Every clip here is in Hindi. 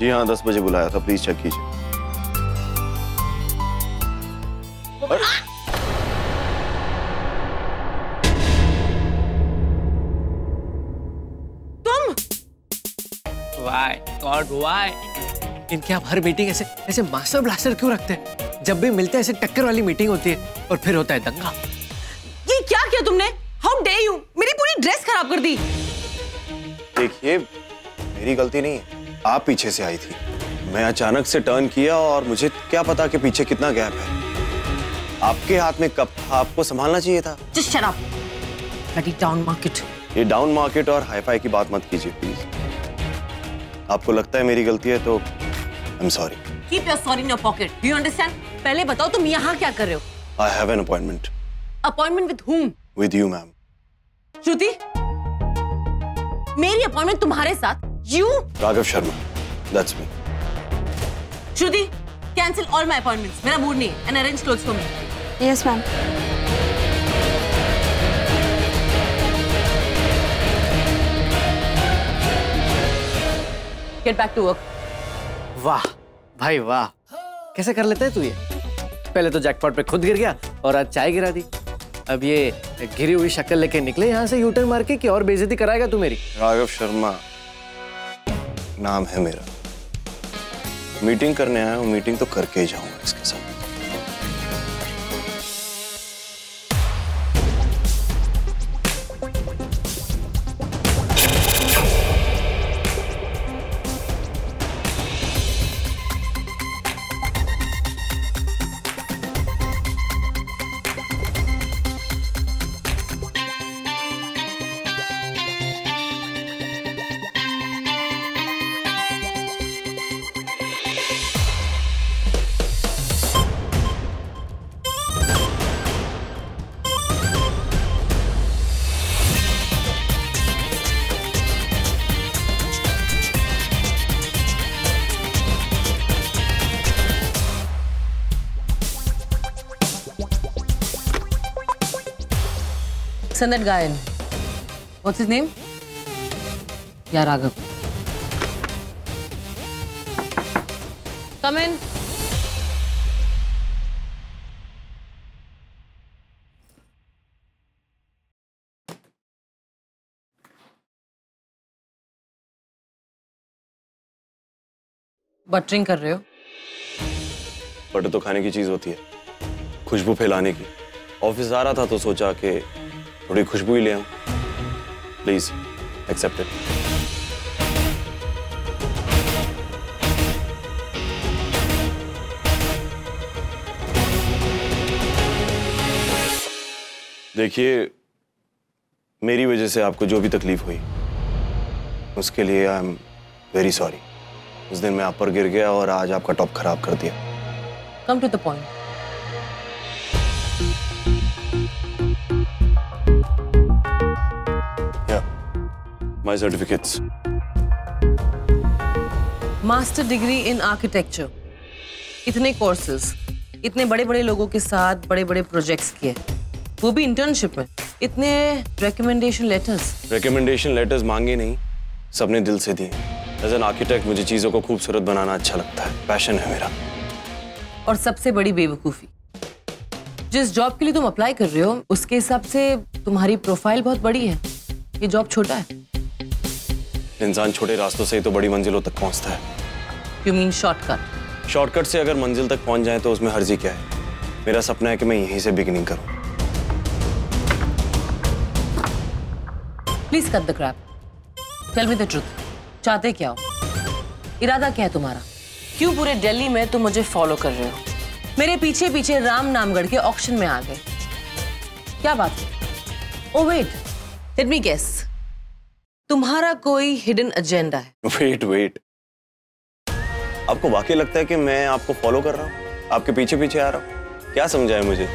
जी हाँ, 10 बजे बुलाया था, प्लीज चेक कीजिए। तुम? Why? God, why? इनके आप हर मीटिंग ऐसे ऐसे मास्टर ब्लास्टर क्यों रखते हैं? जब भी मिलते हैं ऐसे टक्कर वाली मीटिंग होती है और फिर होता है दंगा। ये क्या किया तुमने? How dare you? मेरी पूरी ड्रेस खराब कर दी। देखिए, मेरी गलती नहीं है, आप पीछे से आई थी, मैं अचानक से टर्न किया और मुझे क्या पता कि पीछे कितना गैप है। आपके हाथ में कप था, आपको संभालना चाहिए था। Just shut up. Bloody down market. ये डाउन मार्केट और हाईफाई की बात मत कीजिए प्लीज। आपको लगता है मेरी गलती है तो I am sorry. Keep your sorry in your pocket. Do you understand? पहले बताओ तुम यहाँ क्या कर रहे हो? I have an appointment. Appointment with whom? With you, ma'am. श्रुति? मेरी अपॉइंटमेंट तुम्हारे साथ? You? Raghav Sharma. That's me. Shruti, cancel all my appointments. मेरा मूड नहीं है. And arrange clothes for me. Yes, ma'am. Get back to work. वाह भाई वाह, कैसे कर लेता है तू ये? पहले तो जैकपॉट पे खुद गिर गया और आज चाय गिरा दी। अब ये गिरी हुई शक्ल लेके निकले यहाँ से यूटर्न मार के कि और बेइज्जती कराएगा तू मेरी? राघव शर्मा नाम है मेरा। मीटिंग करने आया हूँ, मीटिंग तो करके ही जाऊंगा इसके साथ। Send that guy in. What's his name? Yeah, Raghav. Come in. Buttering कर रहे हो? बटर तो खाने की चीज होती है, खुशबू फैलाने की। ऑफिस आ रहा था तो सोचा कि थोड़ी खुशबू ही ले आऊं। Please accept it. देखिए, मेरी वजह से आपको जो भी तकलीफ हुई उसके लिए आई एम वेरी सॉरी। उस दिन मैं आप पर गिर गया और आज आपका टॉप खराब कर दिया। Come to the point. My certificates. Master degree in architecture, इतने कोर्सेज, इतने बड़े बड़े लोगों के साथ बड़े बड़े प्रोजेक्ट्स किए, वो भी इंटर्नशिप में, इतने रिकमेंडेशन लेटर्स। रिकमेंडेशन लेटर्स मांगे नहीं, सबने दिल से दिए। एज एन आर्किटेक्ट मुझे चीजों को खूबसूरत बनाना अच्छा लगता है, पैशन है मेरा। और सबसे बड़ी बेवकूफी, जिस जॉब के लिए तुम अप्लाई कर रहे हो उसके हिसाब से तुम्हारी प्रोफाइल बहुत बड़ी है, ये जॉब छोटा है। इंसान छोटे रास्तों से ही तो बड़ी मंजिलों तक पहुंचता है। You mean shortcut? शॉर्टकट से अगर मंजिल तक पहुंच जाए तो उसमें हर्जी क्या है? मेरा सपना है कि मैं यहीं से बिगिनिंग करूं। Please cut the crap, tell me the truth. चाहते क्या हो? इरादा क्या है तुम्हारा? क्यों पूरे दिल्ली में तुम मुझे फॉलो कर रहे हो? मेरे पीछे पीछे राम नामगढ़ के ऑक्शन में आ गए, क्या बात है? Oh wait, let me guess, तुम्हारा कोई हिडन एजेंडा है? वेट, आपको वाकई लगता है कि मैं आपको फॉलो कर रहा हूँ, आपके पीछे पीछे आ रहा हूँ? क्या समझा है मुझे?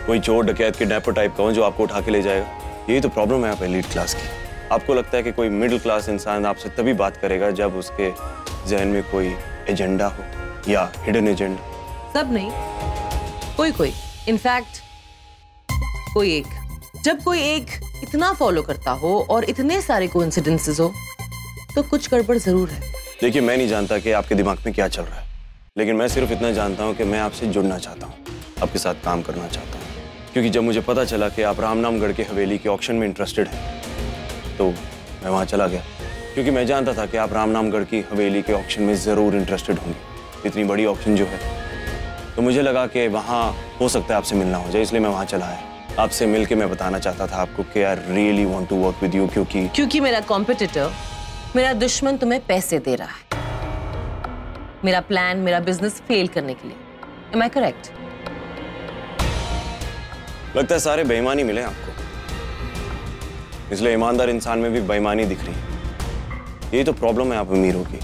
कोई चोर डकैत किडनैपर टाइप का हूँ जो आपको उठा के ले जाएगा? यही तो प्रॉब्लम है आप एलीट क्लास की। आपको लगता है कि कोई मिडिल क्लास इंसान आपसे तभी बात करेगा जब उसके जहन में कोई एजेंडा हो या हिडन एजेंडा। सब नहीं, कोई इनफैक्ट कोई एक। जब कोई एक इतना फॉलो करता हो और इतने सारे कोइंसिडेंसेस हो तो कुछ गड़बड़ जरूर है। देखिए, मैं नहीं जानता कि आपके दिमाग में क्या चल रहा है, लेकिन मैं सिर्फ इतना जानता हूँ कि मैं आपसे जुड़ना चाहता हूँ, आपके साथ काम करना चाहता हूँ। क्योंकि जब मुझे पता चला कि आप रामनामगढ़ के हवेली के ऑक्शन में इंटरेस्टेड हैं, तो मैं वहाँ चला गया, क्योंकि मैं जानता था कि आप रामनामगढ़ की हवेली के ऑक्शन में ज़रूर इंटरेस्टेड होंगे। इतनी बड़ी ऑक्शन जो है, तो मुझे लगा कि वहाँ हो सकता है आपसे मिलना हो जाए, इसलिए मैं वहाँ चला आया। आपसे मिल के मैं बताना चाहता था आपको कि I really want to work with you, क्योंकि मेरा कॉम्पिटिटर, मेरा दुश्मन तुम्हें पैसे दे रहा है मेरा प्लान, मेरा बिजनेस फेल करने के लिए। Am I correct? लगता है सारे बेईमानी मिले आपको, इसलिए ईमानदार इंसान में भी बेईमानी दिख रही है। यही तो प्रॉब्लम है आप अमीरों की,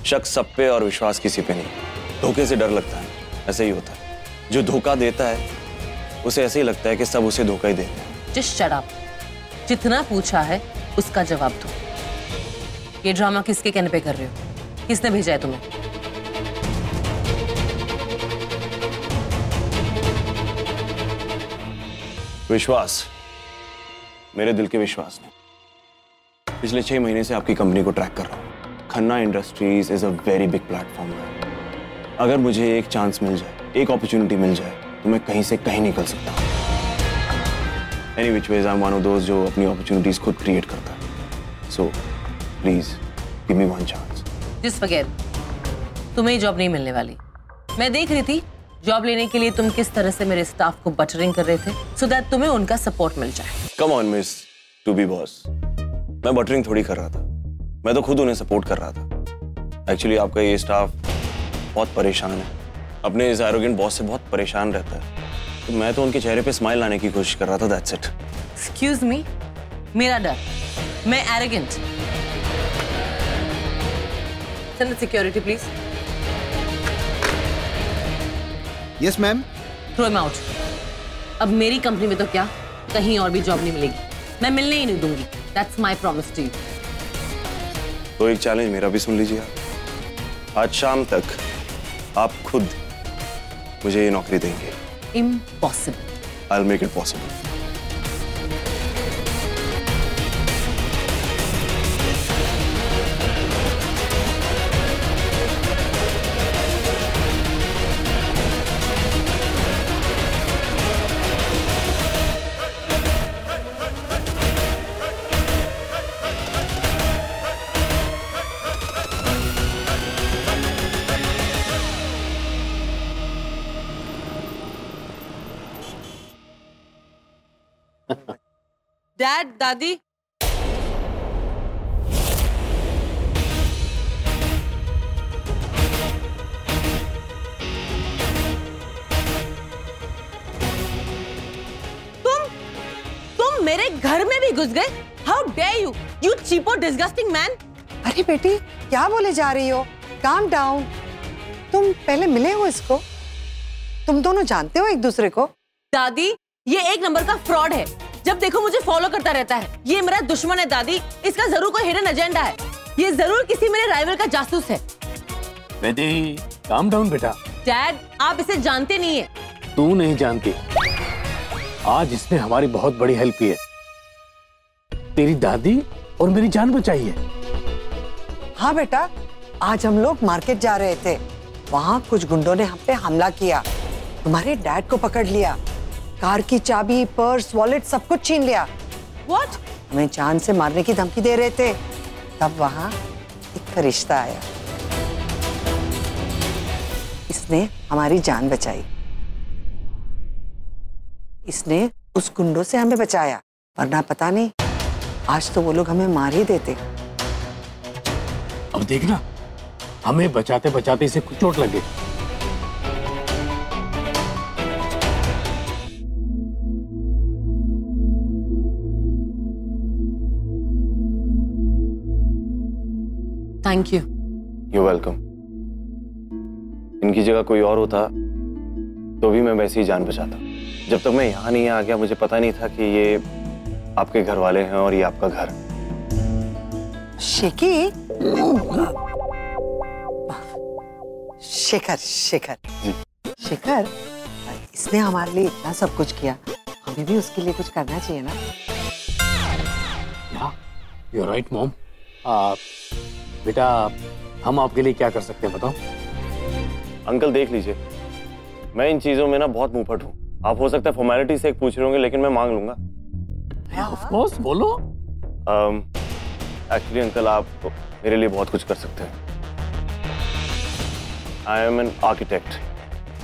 शक सब पे और विश्वास किसी पे नहीं। धोखे से डर लगता है, ऐसे ही होता है। जो धोखा देता है उसे ऐसे ही लगता है कि सब उसे धोखा ही देते हैं। Just shut up. जितना पूछा है उसका जवाब दो। ये ड्रामा किसके कहने पे कर रहे हो? किसने भेजा है तुम्हें? विश्वास, मेरे दिल के विश्वास ने। पिछले 6 महीने से आपकी कंपनी को ट्रैक कर रहा हूं। Khanna industries is a very big platform. अगर मुझे एक चांस मिल जाए, एक अपॉर्चुनिटी मिल जाए, तो मैं कहीं से कहीं निकल सकता हूं। Any which ways I am one of those जो अपनी अपॉर्चुनिटीज खुद क्रिएट करता है। So please give me one chance. जिस फॉरगेट, तुम्हें जॉब नहीं मिलने वाली। मैं देख रही थी जॉब लेने के लिए तुम किस तरह से मेरे स्टाफ को बटरिंग कर रहे थे, सो दैट तुम्हें उनका सपोर्ट मिल जाए। Come on miss to be boss, मैं बटरिंग थोड़ी कर रहा था, मैं तो खुद उन्हें सपोर्ट कर रहा था। एक्चुअली आपका ये स्टाफ बहुत परेशान है, अपने इस एरोगेंट बॉस से बहुत परेशान रहता है, तो मैं तो उनके चेहरे पे स्माइल लाने की कोशिश कर रहा था। That's it. एक्सक्यूज मी, मेरा डर, मैं arrogant. Send the security please. Yes ma'am. Throw him out. अब मेरी कंपनी में तो क्या, कहीं और भी जॉब नहीं मिलेगी, मैं मिलने ही नहीं दूंगी। That's my promise to you. तो एक चैलेंज मेरा भी सुन लीजिए आप। आज शाम तक आप खुद मुझे ये नौकरी देंगे। Impossible. I will make it possible. Dad, दादी, तुम मेरे घर में भी घुस गए? How dare you, you cheapo disgusting man. अरे बेटी, क्या बोले जा रही हो? Calm down. तुम पहले मिले हो इसको? तुम दोनों जानते हो एक दूसरे को? दादी, ये एक नंबर का फ्रॉड है। जब देखो मुझे फॉलो करता रहता है। ये मेरा दुश्मन है दादी, इसका जरूर कोई हिडन एजेंडा है। ये जरूर किसी मेरे राइवल का जासूस है। बेटी, काम डाउन बेटा। डैड, आप इसे जानते नहीं है। तू नहीं जानती, आज इसने हमारी बहुत बड़ी हेल्प की है। तेरी दादी और मेरी जान बचाई है। हाँ बेटा, आज हम लोग मार्केट जा रहे थे, वहाँ कुछ गुंडों ने हम पे हमला किया, तुम्हारे डैड को पकड़ लिया, कार की चाबी, पर्स, वॉलेट सब कुछ छीन लिया। What? हमें जान से मारने की धमकी दे रहे थे। तब वहाँ एक फरिश्ता आया, इसने हमारी जान बचाई। इसने उस गुंडों से हमें बचाया, वरना पता नहीं आज तो वो लोग हमें मार ही देते। अब देखना, हमें बचाते बचाते इसे कुछ चोट लगे। Thank you. You welcome. इनकी जगह कोई और होता तो भी मैं वैसे ही जान बचाता। जब तक मैं यहाँ नहीं आ गया, मुझे पता नहीं था कि ये आपके घर वाले हैं और ये आपका घर। शेखर, शेखर, शेखर, इसने हमारे लिए इतना सब कुछ किया, हमें भी उसके लिए कुछ करना चाहिए ना? You are right mom. बेटा हम आपके लिए क्या कर सकते हैं बताओ? अंकल देख लीजिए, मैं इन चीजों में ना बहुत मुंहफट हूँ। आप हो सकता है फॉर्मेलिटी से एक पूछ रहे होंगे, लेकिन मैं मांग लूंगा। ऑफ कोर्स बोलो। एक्चुअली अंकल आप मेरे लिए बहुत कुछ कर सकते हैं। I am an architect.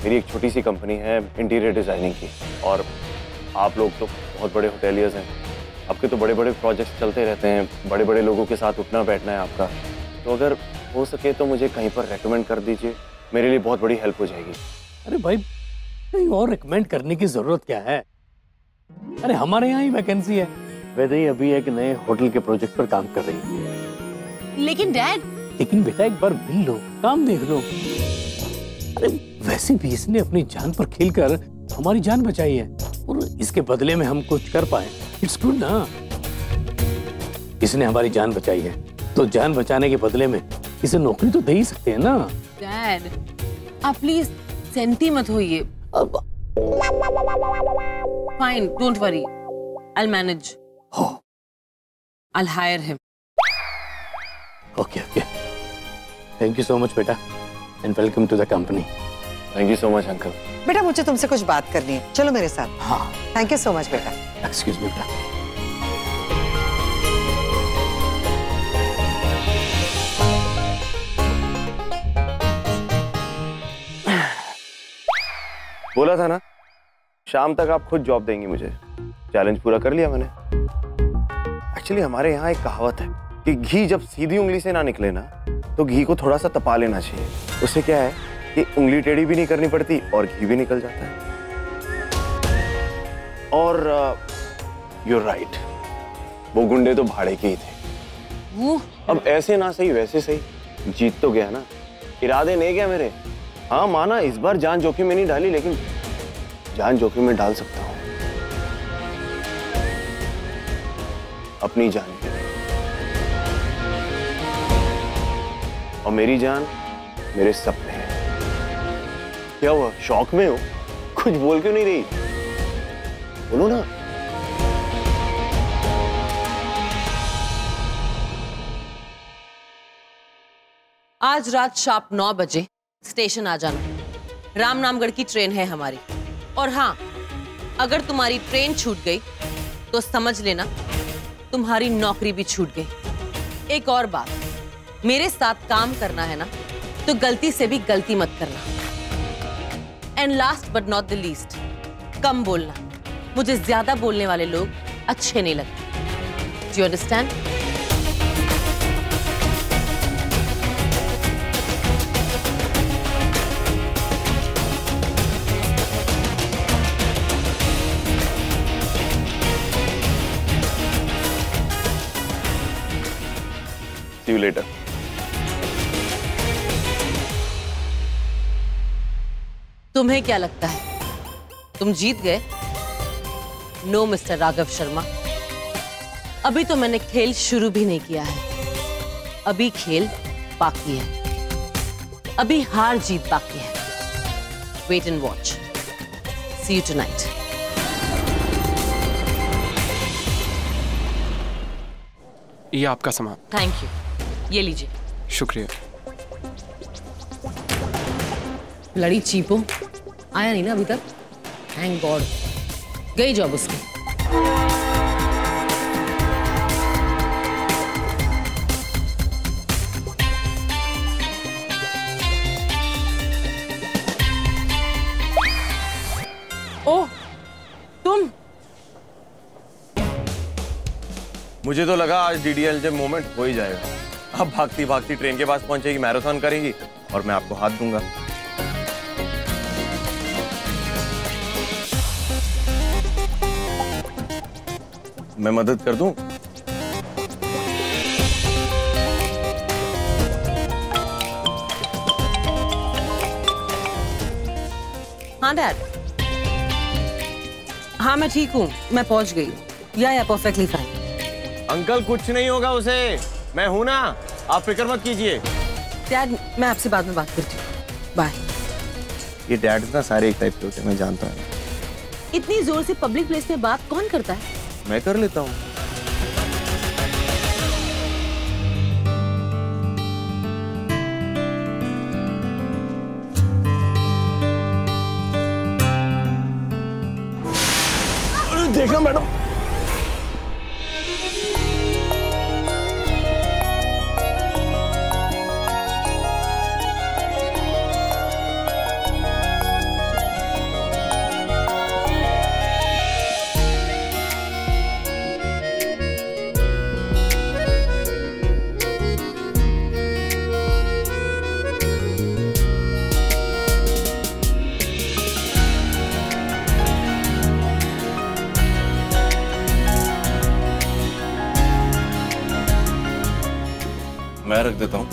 मेरी एक छोटी सी कंपनी है इंटीरियर डिजाइनिंग की, और आप लोग तो बहुत बड़े होटेलियर्स हैं। आपके तो बड़े बड़े प्रोजेक्ट्स चलते रहते हैं, बड़े बड़े लोगों के साथ उठना बैठना है आपका। तो अगर हो सके तो मुझे कहीं पर रेकमेंड कर दीजिए, मेरे लिए बहुत बड़ी हेल्प हो जाएगी। अरे भाई कहीं और रिकमेंड करने की जरूरत क्या है? अरे हमारे यहाँ ही वैकेंसी है। वैसे ही अभी एक नए होटल के प्रोजेक्ट पर काम कर रही है। लेकिन डैड। लेकिन बेटा एक बार मिल लो, काम देख लो। अरे वैसे भी इसने अपनी जान पर खेलकर हमारी जान बचाई है, और इसके बदले में हम कुछ कर पाए, इट्स गुड ना। इसने हमारी जान बचाई है, तो जान बचाने के बदले में इसे नौकरी तो दे ही सकते हैं ना। डैड आप प्लीज सेंटी मत होइए। Fine, don't worry, I'll manage. I'll hire him. Okay, okay. Thank you so much, बेटा, and welcome to the company. Thank you so much uncle. बेटा मुझे तुमसे कुछ बात करनी है, चलो मेरे साथ। हाँ। थैंक यू सो मच बेटा। Excuse me, बेटा। बोला था ना शाम तक आप खुद जॉब देंगी मुझे। चैलेंज पूरा कर लिया मैंने। एक्चुअली हमारे यहाँ एक कहावत है कि घी जब सीधी उंगली से ना निकले ना, तो घी को थोड़ा सा तपा लेना चाहिए। उससे क्या है कि उंगली टेढ़ी भी नहीं करनी पड़ती और घी भी निकल जाता है। और you're right, वो गुंडे तो भाड़े के ही थे। अब ऐसे ना सही वैसे सही, जीत तो गया ना। इरादे नहीं गया मेरे। हाँ माना इस बार जान जोखिम में नहीं डाली, लेकिन जान जोखिम में डाल सकता हूँ अपनी जान के लिए। और मेरी जान मेरे सपने हैं। क्या हुआ, शौक में हो? कुछ बोल क्यों नहीं रही? बोलो ना। आज रात शार्प 9 बजे स्टेशन आ जाना। रामनामगढ़ की ट्रेन है हमारी। और हाँ, अगर तुम्हारी ट्रेन छूट गई तो समझ लेना तुम्हारी नौकरी भी छूट गई। एक और बात, मेरे साथ काम करना है ना, तो गलती से भी गलती मत करना। And last but not the least, कम बोलना। मुझे ज्यादा बोलने वाले लोग अच्छे नहीं लगते। Do you understand? See you later. तुम्हें क्या लगता है तुम जीत गए? नो मिस्टर राघव शर्मा, अभी तो मैंने खेल शुरू भी नहीं किया है। अभी खेल बाकी है, अभी हार जीत बाकी है। Wait and watch. See you tonight. ये आपका सामान। थैंक यू, ये लीजिए। शुक्रिया। लड़ी चीपो आया नहीं ना अभी तक। थैंक गॉड, गई जॉब उसकी। ओह, तुम? मुझे तो लगा आज DDLJ मोमेंट हो ही जाएगा। अब भागती भागती ट्रेन के पास पहुंचेगी, मैराथन करेगी और मैं आपको हाथ दूंगा। मैं मदद कर दूं? हाँ डैड, हाँ मैं ठीक हूँ, मैं पहुंच गई। या परफेक्टली फाइन। अंकल कुछ नहीं होगा उसे, मैं हूं ना, आप फिक्र मत कीजिए। डैड मैं आपसे बाद में बात करती हूँ, बाय। ये डैड ना सारे एक टाइप के होते हैं, मैं जानता हूँ। इतनी जोर से पब्लिक प्लेस में बात कौन करता है? मैं कर लेता हूँ। देखा मैडम? मैं रख देता हूँ।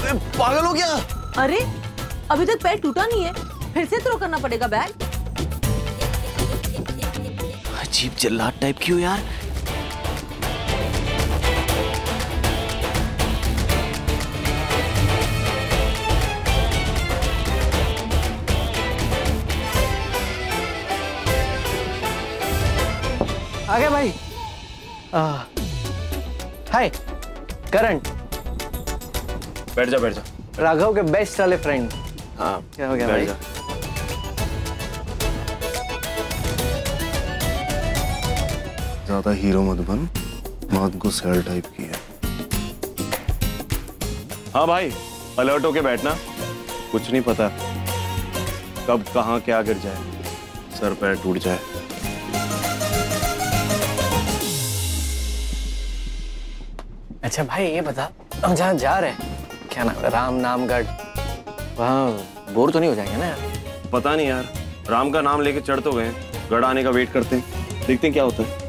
अरे पागल हो गया? अरे अभी तक पैर टूटा नहीं है, फिर से थ्रो करना पड़ेगा बैग। अजीब जल्लाद टाइप क्यों यार? आ गया भाई। हाय करण। बैठ जा बैठ जा। राघव के बेस्ट वाले फ्रेंड। हाँ क्या हो गया बैठ भाई? जा। ज्यादा हीरो मत बन, बहुत गुस्सैल टाइप की है। हाँ भाई, अलर्ट होके बैठना, कुछ नहीं पता कब कहाँ क्या गिर जाए, सर पैर टूट जाए। अच्छा भाई ये बता, हम जहाँ जा रहे हैं क्या नाम है, राम नामगढ़, वहाँ बोर तो नहीं हो जाएंगे ना यार? पता नहीं यार, राम का नाम लेके चढ़ तो गए, गढ़ आने का वेट करते हैं, देखते हैं क्या होता है।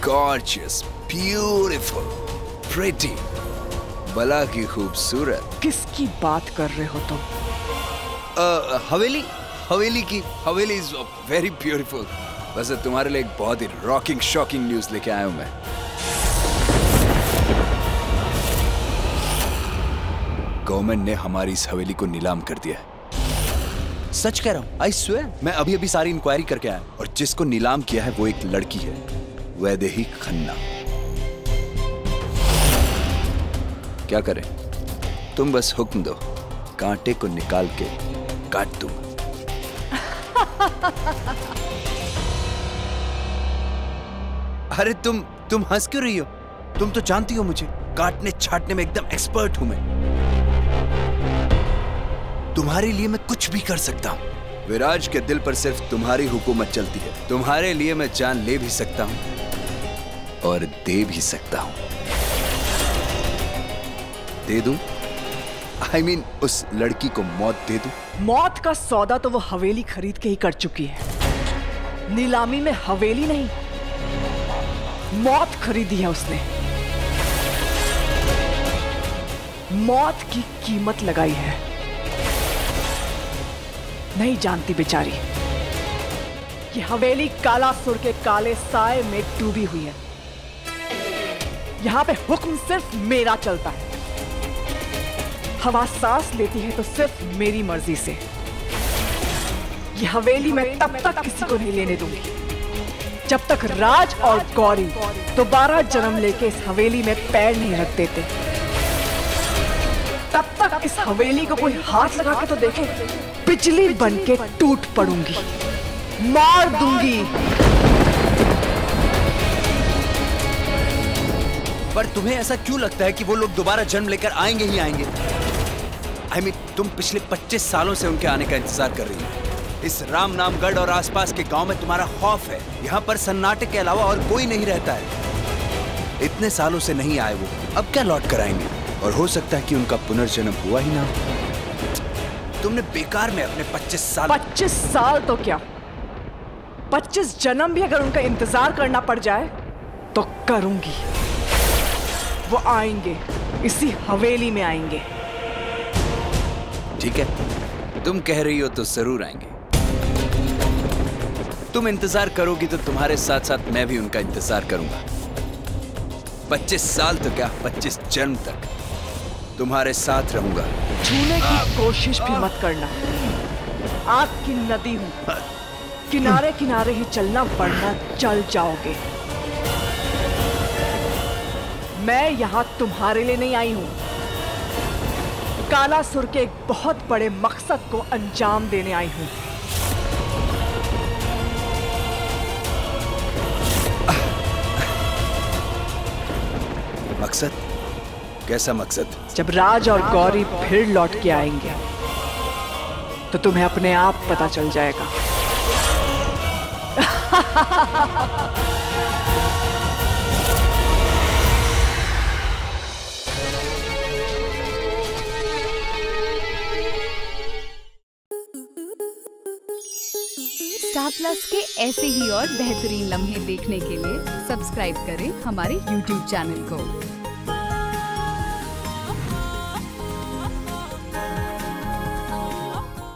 Gorgeous, beautiful, pretty, बला की खूबसूरत। किसकी बात कर रहे हो तुम? हवेली की, हवेली इज वेरी ब्यूटीफुल। वैसे तुम्हारे लिए एक बहुत ही रॉकिंग शॉकिंग न्यूज लेके आया हूं मैं। गवर्नमेंट ने हमारी इस हवेली को नीलाम कर दिया है। सच कह रहा हूं, आई स्वेयर। मैं अभी अभी सारी इंक्वायरी करके आया और जिसको नीलाम किया है वो एक लड़की है, वैदेही खन्ना। क्या करें, तुम बस हुक्म दो, कांटे को निकाल के काट दूं। अरे तुम हंस क्यों रही हो? तुम तो जानती हो मुझे, काटने छाटने में एकदम एक्सपर्ट हूं मैं। तुम्हारे लिए मैं कुछ भी कर सकता हूं। विराज के दिल पर सिर्फ तुम्हारी हुकूमत चलती है। तुम्हारे लिए मैं जान ले भी सकता हूं और दे भी सकता हूं। दे दूं? I mean, उस लड़की को मौत दे दूं? मौत का सौदा तो वो हवेली खरीद के ही कर चुकी है। नीलामी में हवेली नहीं, मौत खरीदी है उसने। मौत की कीमत लगाई है। नहीं जानती बेचारी कि हवेली कालासुर के काले साए में डूबी हुई है। यहां पे हुक्म सिर्फ मेरा चलता है। हवा सांस लेती है तो सिर्फ मेरी मर्जी से। ये हवेली मैं तब तक किसी को नहीं लेने दूंगी जब तक राज और गौरी दोबारा जन्म लेके इस हवेली में पैर नहीं रख देते। तब तक इस हवेली को कोई हाथ लगा के तो देखे, बिजली बनके टूट पड़ूंगी, मार दूंगी। पर तुम्हें ऐसा क्यों लगता है कि वो लोग दोबारा जन्म लेकर आएंगे ही आएंगे? I mean, तुम पिछले 25 सालों से उनके आने का इंतजार कर रही हो। इस राम नामगढ़ और आसपास के गांव में तुम्हारा खौफ है। यहाँ पर सन्नाटे के अलावा और कोई नहीं रहता है। इतने सालों से नहीं आए वो, अब क्या लौट कर आएंगे? और हो सकता है कि उनका पुनर्जन्म हुआ ही ना। तुमने बेकार में अपने 25 साल तो क्या, 25 जन्म भी अगर उनका इंतजार करना पड़ जाए तो करूंगी। वो आएंगे, इसी हवेली में आएंगे। ठीक है, तुम कह रही हो तो जरूर आएंगे। तुम इंतजार करोगी तो तुम्हारे साथ साथ मैं भी उनका इंतजार करूंगा। 25 साल तो क्या, 25 जन्म तक तुम्हारे साथ रहूंगा। छूने की कोशिश भी मत करना। आग की नदी हूं, किनारे किनारे ही चलना, वरना चल जाओगे। मैं यहां तुम्हारे लिए नहीं आई हूं, कालासुर के एक बहुत बड़े मकसद को अंजाम देने आई हूं। मकसद? कैसा मकसद? जब राज और गौरी फिर लौट के आएंगे तो तुम्हें अपने आप पता चल जाएगा। स्टार प्लस के ऐसे ही और बेहतरीन लम्हे देखने के लिए सब्सक्राइब करें हमारे YouTube चैनल को।